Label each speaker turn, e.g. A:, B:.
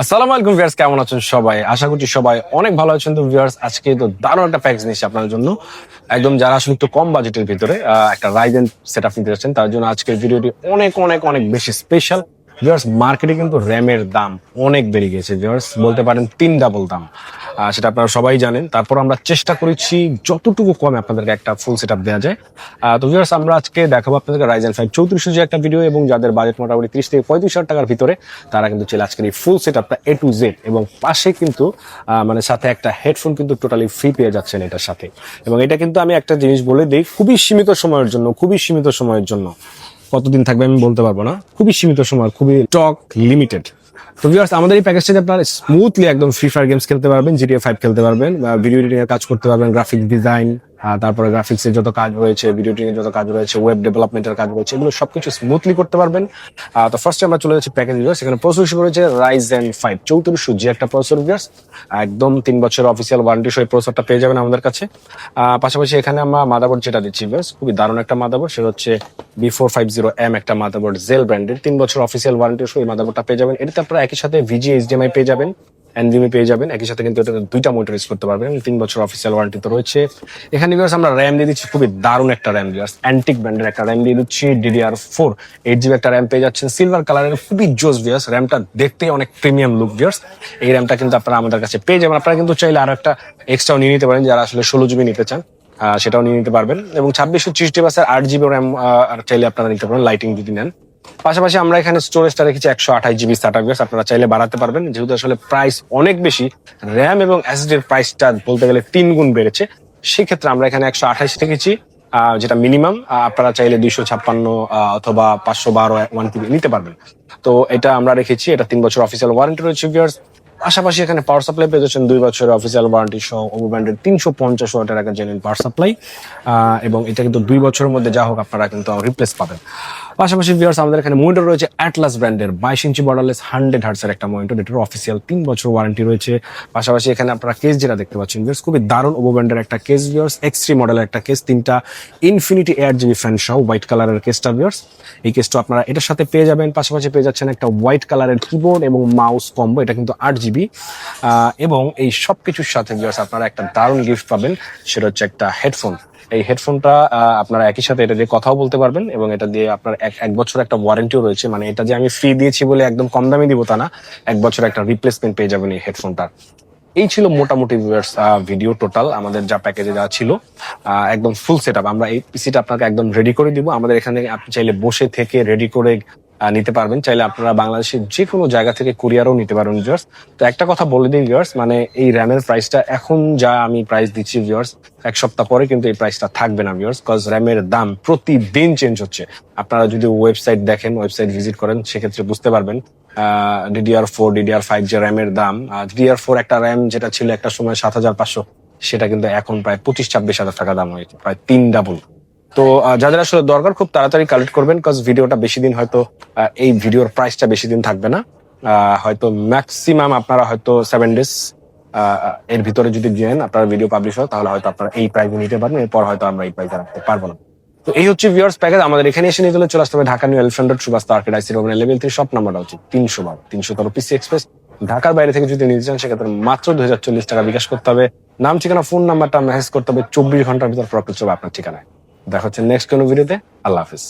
A: আসসালামু আলাইকুম ভিউয়ার্স, কেমন আছেন সবাই? আশা করছি সবাই অনেক ভালো আছেন। তো ভিউয়ার্স, আজকে তো দারুণ একটা প্যাকেজ নিচ্ছি আপনাদের জন্য, একদম যারা আসলে একটু কম বাজেটের ভিতরে একটা রাইজেন সেটআপ নিতে যাচ্ছেন তার জন্য আজকের ভিডিওটি অনেক অনেক অনেক বেশি স্পেশাল। ভিউয়ার্স, মার্কেটে কিন্তু র্যামের দাম অনেক বেড়ে গেছে ভিউয়ার্স, বলতে পারেন 3 ডাবল দাম। সেটা আপনারা সবাই জানেন। তারপর আমরা চেষ্টা করেছি যতটুকু কমে আপনাদেরকে একটা ফুল সেটআপ দেওয়া যায়। তো ভিউয়ার্স, আমরা আজকে দেখাবো আপনাদেরকে রাইজেন 5 3400 একটা ভিডিও, এবং যাদের বাজেট মোটামুটি 30 থেকে 35,000 টাকার ভিতরে তারা কিন্তু চলে আজকের এই ফুল সেটআপটা A to Z, এবং পাশে কিন্তু মানে সাথে একটা হেডফোন কিন্তু টোটালি ফ্রি পেয়ে যাচ্ছেন এটার সাথে। এবং এটা কিন্তু আমি একটা জিনিস বলে দিই, খুবই সীমিত সময়ের জন্য, খুবই সীমিত সময়ের জন্য। কতদিন থাকবে আমি বলতে পারবো না, খুবই সীমিত সময়, খুবই স্টক লিমিটেড। তো ভিউয়ার্স, আমাদের এই প্যাকেজটাতে আপনারা স্মুথলি একদম ফ্রি ফায়ার গেমস খেলতে পারবেন, GTA 5 খেলতে পারবেন, ভিডিও এডিটিং এর কাজ করতে পারবেন, গ্রাফিক ডিজাইন, তারপরে গ্রাফিক্স এর যত কাজ রয়েছে, ভিডিও এডিটিং এর যত কাজ রয়েছে, ওয়েব ডেভেলপমেন্টের কাজ রয়েছে, এগুলো সবকিছু স্মুথলি করতে পারবেন। তো ফার্স্টে আমরা চলে যাচ্ছি প্যাকেজ ভিউয়ার্স। এখানে প্রসেসর হিসেবে রয়েছে Ryzen 5 3400G একটা প্রসেসর ভিউয়ার্স, একদম 3 বছর অফিসিয়াল ওয়ারেন্টি সহ এই প্রসেসরটা পেয়ে যাবেন আমাদের কাছে। পাশাপাশি এখানে আমরা মাদারবোর্ড যেটা দিচ্ছি ভিউয়ার্স, খুবই দারুণ একটা মাদারবোর্ড, সেটা হচ্ছে B450M একটা মাদারবোর্ড, জেল ব্র্যান্ডের, 3 বছর অফিসিয়াল ওয়ারেন্টি সহ এই মাদারবোর্ডটা পেয়ে যাবেন। এটাতে আপনারা একই সাথে VGA HDMI পেয়ে যাবেন, NVMe পেয়ে যাবেন, একই সাথে কিন্তু এটা দুইটা মনিটর ইউজ করতে পারবেন। 3 বছর অফিসিয়াল ওয়ারেন্টি তো রয়েছে। এখানে ভিউয়ার্স আমরা র্যাম দিয়ে দিচ্ছি, খুবই দারুণ একটা র্যাম ভিউয়ার্স, অ্যান্টিক ব্র্যান্ডের একটা র্যাম দিয়ে দিচ্ছি, DDR4 8GB একটা র্যাম পেয়ে যাচ্ছেন, সিলভার কালারের, খুবই জোস ভিউয়ার্স। র্যামটা দেখতে অনেক প্রিমিয়াম লুক ভিউয়ার্স। এই র্যামটা কিন্তু আপনারা আমাদের কাছে পেয়ে যাবেন। আপনারা কিন্তু চাইলে আরো একটা এক্সট্রাও নিয়ে নিতে পারেন, যারা আসলে 16GB নিতে চান সেটাও নিয়ে নিতে পারবেন। এবং 2630 বাসের 8GB র্যাম চাইলে আপনারা নিতে পারেন, লাইটিং যদি নেন। পাশাপাশি আমরা এখানে স্টোরেজটা রেখেছি 128GB SATA ভিউয়ার্স, আপনারা চাইলে বাড়াতে পারবেন, যেহেতু আসলে প্রাইস অনেক বেশি, র্যাম এবং SSD এর প্রাইসটা বলতে গেলে 3 গুণ বেড়েছে। সেক্ষেত্রে আমরা এখানে 128 রেখেছি, যেটা মিনিমাম। আপনারা চাইলে 256 অথবা 512 1TB নিতে পারবেন। তো এটা আমরা রেখেছি, এটা 3 বছর অফিসিয়াল ওয়ারেন্টি রয়েছে ভিউয়ার্স। পাশাপাশি এখানে পাওয়ার সাপ্লাই পেয়ে যাচ্ছেন 2 বছরের অফিসিয়াল ওয়ারেন্টি সহ, ওভো ব্র্যান্ডের 350 ওয়াটের একটা জেনুইন পাওয়ার সাপ্লাই। এবং এটা কিন্তু 2 বছরের মধ্যে যা হোক আপনারা কিন্তু রিপ্লেস পাবেন। পাশাপাশি ভিউয়ার্স, আমাদের এখানে মনিটর রয়েছে অ্যাটলাস ব্র্যান্ডের 22 ইঞ্চি বর্ডারলেস 100 হার্টজের একটা মনিটর, এটার অফিসিয়াল 3 বছর ওয়ারেন্টি রয়েছে। পাশাপাশি এখানে আপনারা কেস যেটা দেখতে পাচ্ছেন ভিউয়ার্স, খুবই দারুণ ওভো ব্র্যান্ডের একটা কেস ভিউয়ার্স, X3 মডেলের একটা কেস, 3টা ইনফিনিটি 8GB ফ্যান সহ হোয়াইট কালারের কেসটা ভিউয়ার্স। এই কেসটা আপনারা এটার সাথে পেয়ে যাবেন। পাশাপাশি পেয়ে যাচ্ছেন একটা হোয়াইট কালারের কিবোর্ড এবং মাউস কম্বো, এটা কিন্তু 8GB। এবং এই সবকিছুর সাথে ভিউয়ার্স আপনারা একটা দারুণ গিফট পাবেন, সেটা হচ্ছে একটা হেডফোন। এই হেডফোনটা আপনারা একই সাথে এটা দিয়ে কথাও বলতে পারবেন, এবং এটা দিয়ে আপনার এক বছর একটা ওয়ারেন্টিও রয়েছে। মানে এটা যে আমি ফ্রি দিয়েছি বলে একদম কম দামে দিব তা না, 1 বছর একটা রিপ্লেসমেন্ট পেয়ে যাবেন এই হেডফোনটা। এই ছিল মোটামুটি ভিউয়ার্স ভিডিও টোটাল আমাদের যা প্যাকেজে যা ছিল, একদম ফুল সেটআপ। আমরা এই পিসিটা আপনাকে একদম রেডি করে দিব। আমাদের এখানে আপনি চাইলে বসে থেকে রেডি করে নিতে পারবেন, চাইলে আপনারা বাংলাদেশের যে কোনো জায়গা থেকে কুরিয়ারও নিতে পারবেন ভিউয়ার্স। তো একটা কথা বলে দিই ভিউয়ার্স, মানে এই র্যামের প্রাইসটা এখন যা আমি প্রাইস দিচ্ছি ভিউয়ার্স, 1 সপ্তাহ পরে কিন্তু এই প্রাইসটা থাকবে না ভিউয়ার্স, কজ র্যামের দাম প্রতিদিন চেঞ্জ হচ্ছে। আপনারা যদি ওয়েবসাইট দেখেন, ওয়েবসাইট ভিজিট করেন, সেক্ষেত্রে বুঝতে পারবেন DDR4 DDR5 যে র্যামের দাম, DDR4 একটা র্যাম যেটা ছিল একটা সময় 7,500, সেটা কিন্তু এখন প্রায় 25-26 হাজার টাকা দাম হয়েছে, প্রায় 3 ডাবল। তো যাদের আসলে দরকার খুব তাড়াতাড়ি কালেক্ট করবেন, কজ ভিডিওটা বেশি দিন হয়তো এই ভিডিওর প্রাইসটা বেশি দিন থাকবে না। হয়তো ম্যাক্সিমাম আপনারা হয়তো 7 ডেজ এর ভিতরে যদি যান আপনার ভিডিও পাবলিশ হয়, তাহলে হয়তো আপনারা এই প্রাইসে নিতে পারবেন, এরপর হয়তো আমরা এই প্রাইসে রাখতে পারবো না। তো এই হচ্ছে ভিউয়ার্স প্যাকেজ। আমাদের এখানে এসে নিতে হলে চলে আসতে হবে Dhaka new elephant road, Subhash arcade, IC road, level 3, shop নাম্বারটা হচ্ছে 312 PC এক্সপ্রেস। ঢাকার বাইরে থেকে যদি নিতে চান সেক্ষেত্রে মাত্র 2040 টাকা বিকাশ করতে হবে। নাম, ঠিকানা, ফোন নাম্বারটা মেসেজ করতে হবে, 24 ঘন্টার ভিতর প্রকৃত হবে আপনার ঠিকানায়। দেখা হচ্ছে নেক্সট কোনো ভিডিওতে। আল্লাহ হাফিজ।